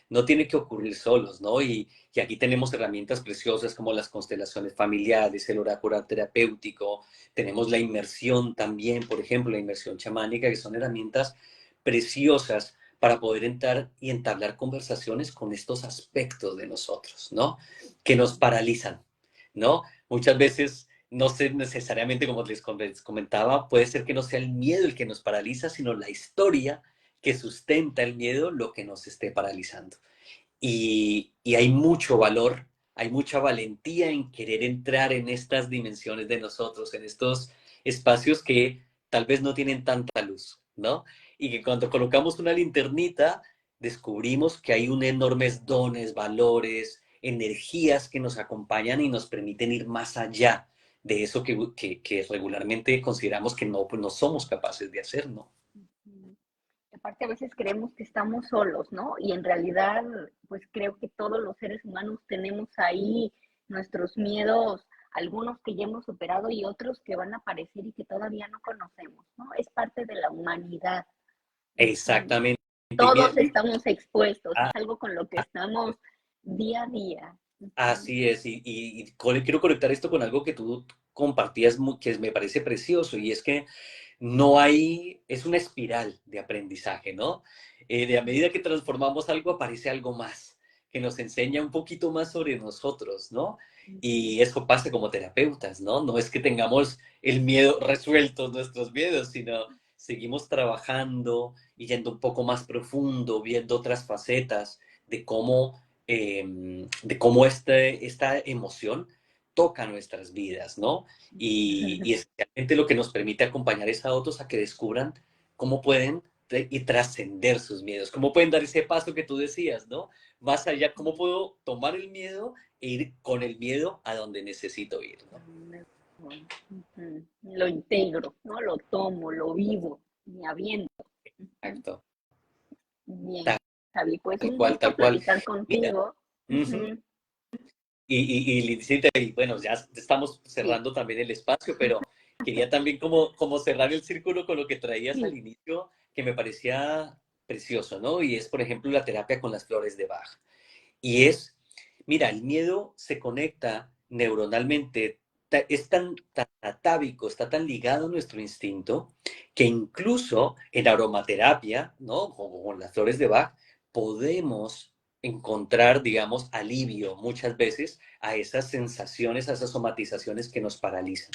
No tiene que ocurrir solos, ¿no? Y aquí tenemos herramientas preciosas como las constelaciones familiares, el oráculo terapéutico, tenemos la inmersión también, por ejemplo, la inmersión chamánica, que son herramientas preciosas para poder entrar y entablar conversaciones con estos aspectos de nosotros, ¿no? Que nos paralizan, ¿no? Muchas veces, no sé necesariamente, como les comentaba, puede ser que no sea el miedo el que nos paraliza, sino la historia que sustenta el miedo lo que nos esté paralizando. Y hay mucho valor, hay mucha valentía en querer entrar en estas dimensiones de nosotros, en estos espacios que tal vez no tienen tanta luz, ¿no? Y que cuando colocamos una linternita, descubrimos que hay un enormes dones, valores, energías que nos acompañan y nos permiten ir más allá de eso que regularmente consideramos que no, pues no somos capaces de hacer, ¿no? Aparte, a veces creemos que estamos solos, ¿no? Y en realidad, pues creo que todos los seres humanos tenemos ahí nuestros miedos, algunos que ya hemos superado y otros que van a aparecer y que todavía no conocemos, ¿no? Es parte de la humanidad. Ujú. Exactamente. Todos estamos expuestos, es Ah, algo con lo que estamos día a día. Ujú. así es, quiero conectar esto con algo que tú compartías, que me parece precioso, y es que no hay, es una espiral de aprendizaje, ¿no? De a medida que transformamos algo, aparece algo más, que nos enseña un poquito más sobre nosotros, ¿no? Ujú. Y eso pasa como terapeutas, ¿no? No es que tengamos el miedo resueltos nuestros miedos, sino seguimos trabajando y yendo un poco más profundo, viendo otras facetas de cómo esta emoción toca nuestras vidas, ¿no? Y especialmente lo que nos permite acompañar es a otros a que descubran cómo pueden y trascender sus miedos, cómo pueden dar ese paso que tú decías, ¿no? Más allá, cómo puedo tomar el miedo e ir con el miedo a donde necesito ir, ¿no? Ujú. Lo integro, ¿no? Lo tomo, lo vivo, me aviento. Ujú. Exacto. Bien, Tal, Javi, pues tal un cual, gusto tal cual. platicar Mira, contigo. ujú. Ujú. Licita, y bueno, ya estamos Sí, cerrando también el espacio, pero quería también como cerrar el círculo con lo que traías al sí. inicio, que me parecía precioso, ¿no? Y es, por ejemplo, la terapia con las flores de Bach. Y es, mira, el miedo se conecta neuronalmente, es tan atávico, está tan ligado a nuestro instinto, que incluso en aromaterapia, ¿no? Como con las flores de Bach, podemos encontrar, digamos, alivio muchas veces a esas sensaciones, a esas somatizaciones que nos paralizan.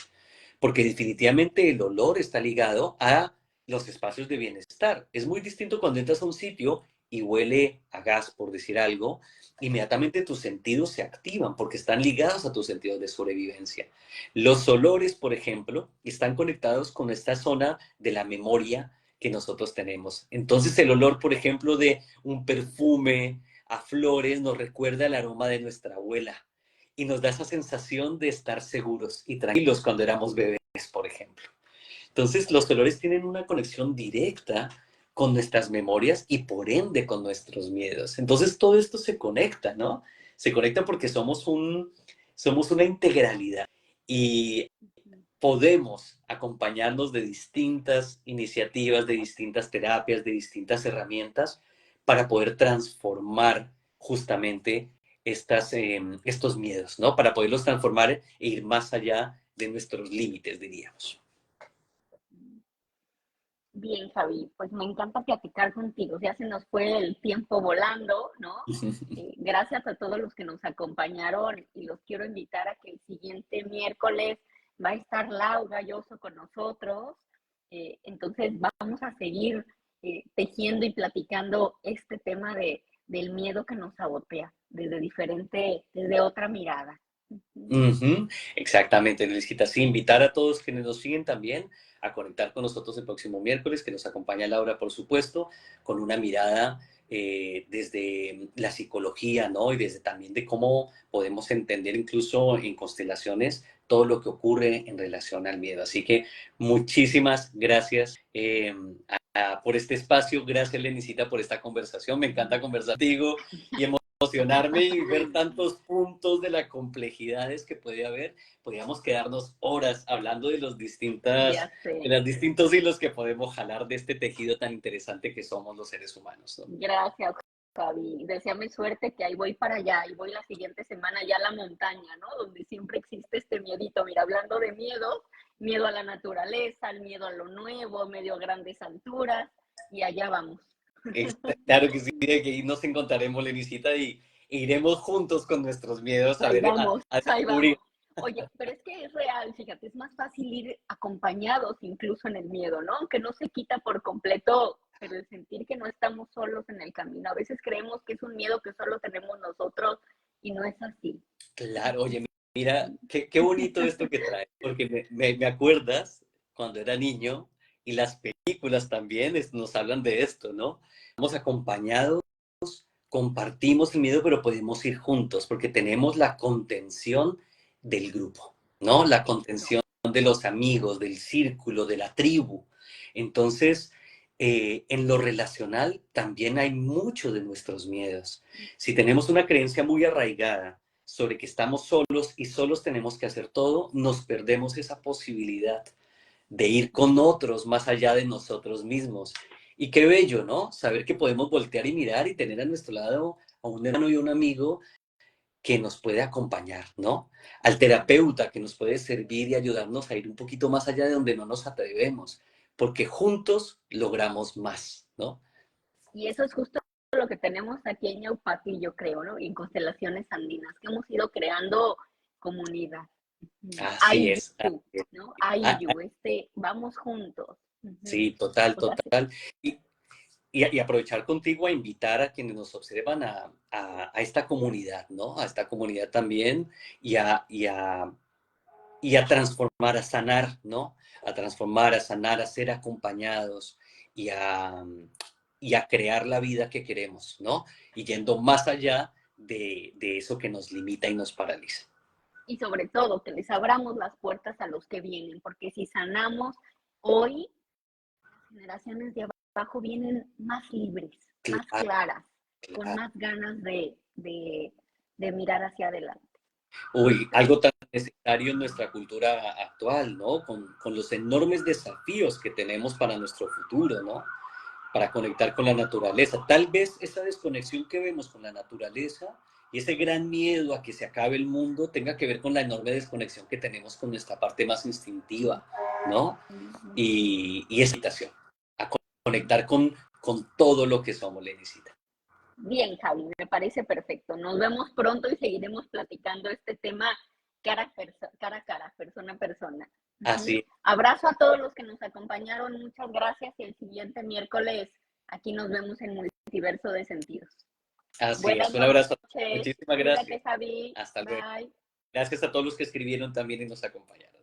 Porque definitivamente el olor está ligado a los espacios de bienestar. Es muy distinto cuando entras a un sitio y huele a gas, por decir algo, inmediatamente tus sentidos se activan porque están ligados a tus sentidos de sobrevivencia. Los olores, por ejemplo, están conectados con esta zona de la memoria que nosotros tenemos. Entonces el olor, por ejemplo, de un perfume a flores nos recuerda el aroma de nuestra abuela y nos da esa sensación de estar seguros y tranquilos cuando éramos bebés, por ejemplo. Entonces, los olores tienen una conexión directa con nuestras memorias y por ende con nuestros miedos. Entonces, todo esto se conecta, ¿no? Se conecta porque somos una integralidad y podemos acompañarnos de distintas iniciativas, de distintas terapias, de distintas herramientas para poder transformar justamente estos miedos, ¿no? Para poderlos transformar e ir más allá de nuestros límites, diríamos. Bien, Javi, pues me encanta platicar contigo. Ya se nos fue el tiempo volando, ¿no? Gracias a todos los que nos acompañaron y los quiero invitar a que el siguiente miércoles va a estar Lau Galloso con nosotros. Entonces vamos a seguir tejiendo y platicando este tema del miedo que nos sabotea desde otra mirada. Ujú. Ujú, exactamente, Nelisita. Sí, invitar a todos quienes nos siguen también a conectar con nosotros el próximo miércoles, que nos acompaña Laura, por supuesto, con una mirada desde la psicología, ¿no? Y desde también de cómo podemos entender incluso en constelaciones todo lo que ocurre en relación al miedo. Así que muchísimas gracias por este espacio. Gracias, Lenicita, por esta conversación. Me encanta conversar contigo y emocionarme y ver tantos puntos de las complejidades que puede haber. Podríamos quedarnos horas hablando de Ya de sé. los distintos hilos que podemos jalar de este tejido tan interesante que somos los seres humanos, ¿no? Gracias, Javi. Deseame suerte, que ahí voy para allá. Y voy la siguiente semana ya a la montaña, ¿no? Donde siempre existe este miedito. Mira, hablando de miedo, miedo a la naturaleza, el miedo a lo nuevo, medio a grandes alturas. Y allá vamos. Claro que sí, que ahí nos encontraremos, Lenicita, y iremos juntos con nuestros miedos a Ahí ver, vamos, a ahí descubrir. vamos. Oye, pero es que es real, fíjate, es más fácil ir acompañados incluso en el miedo, ¿no? Aunque no se quita por completo, pero el sentir que no estamos solos en el camino. A veces creemos que es un miedo que solo tenemos nosotros y no es así. Claro, oye, mira, qué bonito esto que trae, porque me acuerdas cuando era niño y las películas también nos hablan de esto, ¿no? Estamos acompañados, compartimos el miedo, pero podemos ir juntos porque tenemos la contención del grupo, ¿no? La Eso. contención de los amigos, del círculo, de la tribu. Entonces, en lo relacional también hay mucho de nuestros miedos. Si tenemos una creencia muy arraigada sobre que estamos solos y solos tenemos que hacer todo, nos perdemos esa posibilidad de ir con otros más allá de nosotros mismos. Y qué bello, ¿no? Saber que podemos voltear y mirar y tener a nuestro lado a un hermano y un amigo que nos puede acompañar, ¿no? Al terapeuta que nos puede servir y ayudarnos a ir un poquito más allá de donde no nos atrevemos, porque juntos logramos más, ¿no? Y eso es justo lo que tenemos aquí en Yaupati, yo creo, ¿no? Y en Constelaciones Andinas, que hemos ido creando comunidad. Así es. IU, ¿no? Ah, IU, vamos juntos. sí, total, O sea, total. Y, y aprovechar contigo a invitar a quienes nos observan a esta comunidad, ¿no? A esta comunidad también y y a transformar, a sanar, ¿no? A transformar, a sanar, a ser acompañados y y a crear la vida que queremos, ¿no? Y yendo más allá de eso que nos limita y nos paraliza. y sobre todo que les abramos las puertas a los que vienen, porque si sanamos hoy, las generaciones de abajo vienen más libres, más Claro, claras, con claro. más ganas de mirar hacia adelante. Uy, algo tan necesario en nuestra cultura actual, ¿no? Con los enormes desafíos que tenemos para nuestro futuro, ¿no? Para conectar con la naturaleza. Tal vez esa desconexión que vemos con la naturaleza y ese gran miedo a que se acabe el mundo tenga que ver con la enorme desconexión que tenemos con nuestra parte más instintiva, ¿no? Y esa invitación a conectar con todo lo que somos, Lenisita. Bien, Javi, me parece perfecto. Nos vemos pronto y seguiremos platicando este tema cara a cara, persona a persona. Así, Abrazo a todos los que nos acompañaron, muchas gracias y el siguiente miércoles aquí nos vemos en Multiverso de Sentidos. así Buenas es. Un abrazo. noches, Muchísimas gracias. cuídate, Javi, Hasta luego. bye. Gracias a todos los que escribieron también y nos acompañaron.